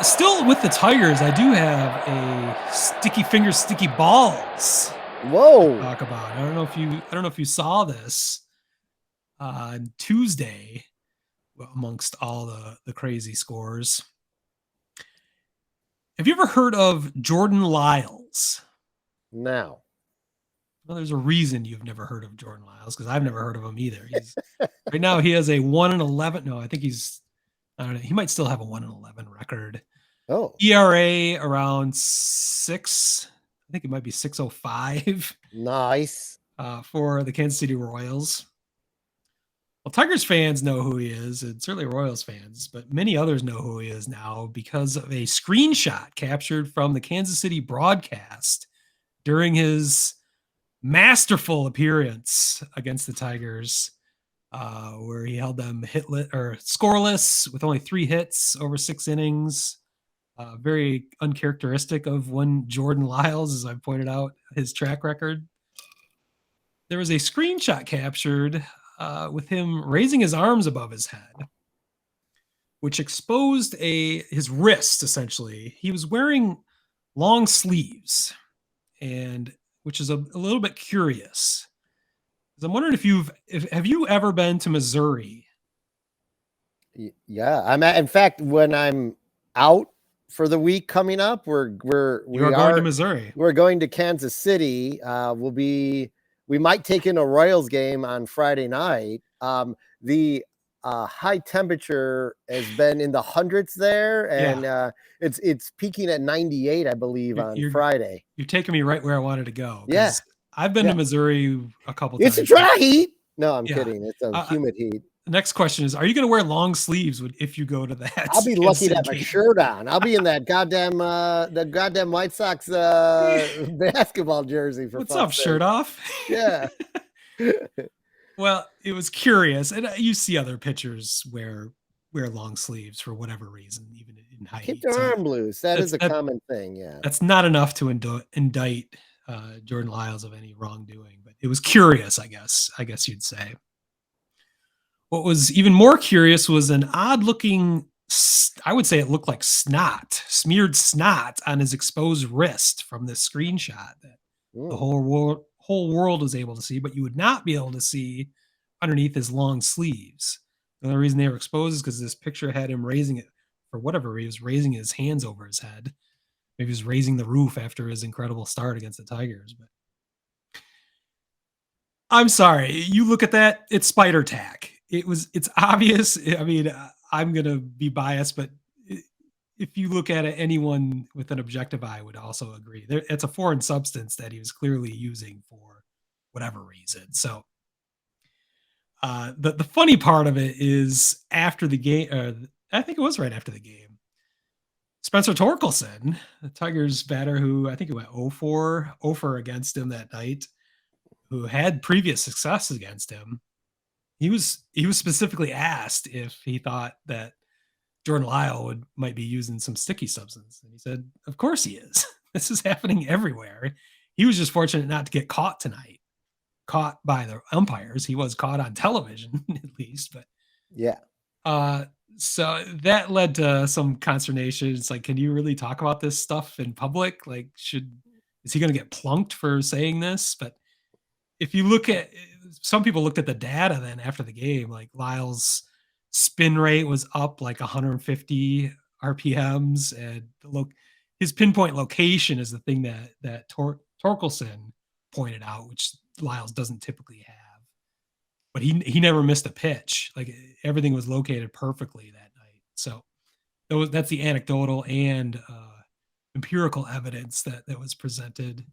Still with the Tigers, I do have a sticky fingers, sticky balls to Whoa. talk about. I don't know if you saw this on Tuesday amongst all the crazy scores. Have you ever heard of Jordan Lyles? Now. Well, there's a reason you've never heard of Jordan Lyles because I've never heard of him either. He's right now he has a 1-11. No, I think I don't know. He might still have a 1-11 record. Oh, ERA around 6. I think it might be 6.05 nice. for the Kansas City Royals. Well, Tigers fans know who he is, and certainly Royals fans, but many others know who he is now because of a screenshot captured from the Kansas City broadcast during his masterful appearance against the Tigers, where he held them scoreless with only 3 hits over 6 innings. Very uncharacteristic of one Jordan Lyles, as I pointed out, his track record. There was a screenshot captured with him raising his arms above his head, which exposed his wrist, essentially. He was wearing long sleeves, and which is a little bit curious. I'm wondering have you ever been to Missouri? Yeah, in fact, when I'm out for the week coming up, we You are going to Missouri. we're going to Kansas City. We might take in a Royals game on Friday night. The high temperature has been in the hundreds there, and it's peaking at 98, I believe, on Friday. You're taking me right where I wanted to go. Yeah, I've been to Missouri a couple times. It's a dry heat. No, I'm kidding. It's a humid heat. The next question is: are you going to wear long sleeves if you go to that? I'll be lucky to have a shirt on. I'll be in that goddamn White Sox basketball jersey. What's up, shirt off? Yeah. Well, it was curious, and you see other pitchers wear long sleeves for whatever reason, even in high heat. Keep their arm loose. That is a common thing. Yeah, that's not enough to indict Jordan Lyles of any wrongdoing, but it was curious, I guess you'd say. What was even more curious was an odd-looking, I would say it looked like smeared snot on his exposed wrist from this screenshot that the whole world was able to see, but you would not be able to see underneath his long sleeves. The only reason they were exposed is because this picture had him raising it for whatever. He was raising his hands over his head. Maybe he was raising the roof after his incredible start against the Tigers. But I'm sorry, you look at that, it's spider tack. It's obvious. I mean, I'm going to be biased, but if you look at it, anyone with an objective eye would also agree. It's a foreign substance that he was clearly using for whatever reason. So the funny part of it is after the game, I think it was right after the game, Spencer Torkelson, the Tigers batter who I think it went 0-for against him that night, who had previous success against him. He was specifically asked if he thought that Jordan Lyles might be using some sticky substance. And he said, of course he is. This is happening everywhere. He was just fortunate not to get caught tonight. Caught by the umpires. He was caught on television, at least. But yeah. So that led to some consternation. It's like, can you really talk about this stuff in public? Like, is he going to get plunked for saying this? But if you look at, some people looked at the data then after the game, like Lyles' spin rate was up like 150 RPMs, and his pinpoint location is the thing that Torkelson pointed out, which Lyles doesn't typically have. But he never missed a pitch. Like everything was located perfectly that night. So that's the anecdotal and empirical evidence that was presented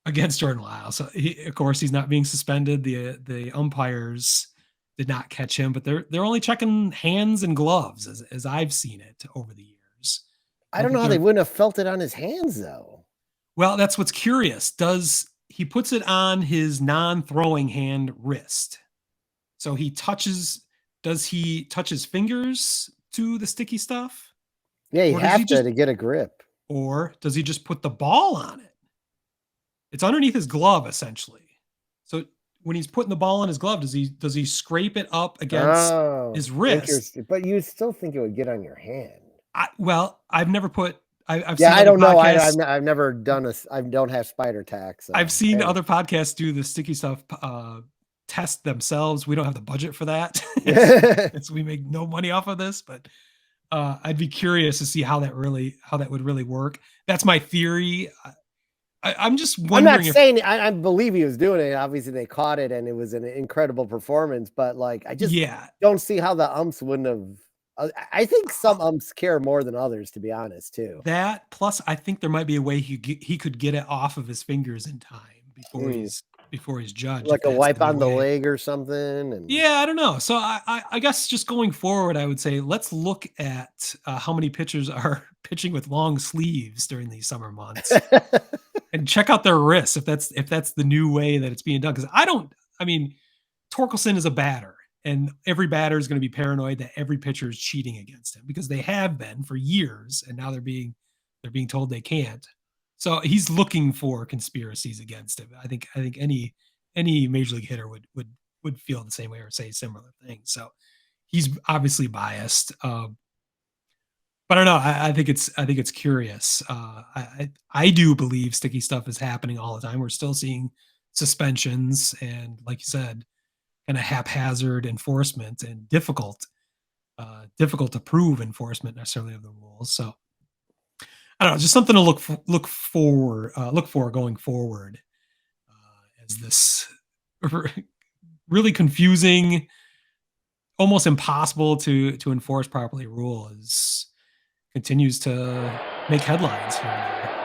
against Jordan Lyles. So of course, he's not being suspended. The umpires did not catch him, but they're only checking hands and gloves as I've seen it over the years. I don't know how they wouldn't have felt it on his hands though. Well, that's what's curious. He puts it on his non-throwing hand wrist? So does he touch his fingers to the sticky stuff? Yeah, you have to get a grip. Or does he just put the ball on it? It's underneath his glove, essentially. So when he's putting the ball on his glove, does he scrape it up against his wrist? But you still think it would get on your hand. I've never put. I've Yeah, seen I other don't know. podcasts. I've never done I don't have spider tax. I've So seen hey. other podcasts do the sticky stuff test themselves. We don't have the budget for that. We make no money off of this, but I'd be curious to see how that would really work. That's my theory. I'm just I'm not wondering if saying I believe he was doing it. Obviously, they caught it, and it was an incredible performance. But like, I just yeah, don't see how the umps wouldn't have. I think some umps care more than others, to be honest, too. that plus I think there might be a way he could get it off of his fingers in time Mm. before he's judged, if Like a that's the wipe new on the way. leg or something. And Yeah, I don't know. So I guess just going forward, I would say let's look at how many pitchers are pitching with long sleeves during these summer months and check out their wrists if that's the new way that it's being done. Because I don't. I mean, Torkelson is a batter, and every batter is going to be paranoid that every pitcher is cheating against him because they have been for years, and now they're being told they can't. So he's looking for conspiracies against him. I think any major league hitter would feel the same way or say similar things. So he's obviously biased. But I don't know. I think it's curious. I do believe sticky stuff is happening all the time. We're still seeing suspensions and, like you said, kind of haphazard enforcement and difficult to prove enforcement necessarily of the rules. So I don't know, just something to look for going forward as this really confusing, almost impossible to enforce properly rule is continues to make headlines here and there.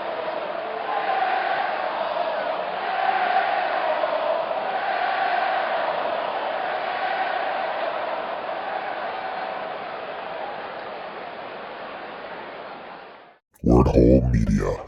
Word Hole Media.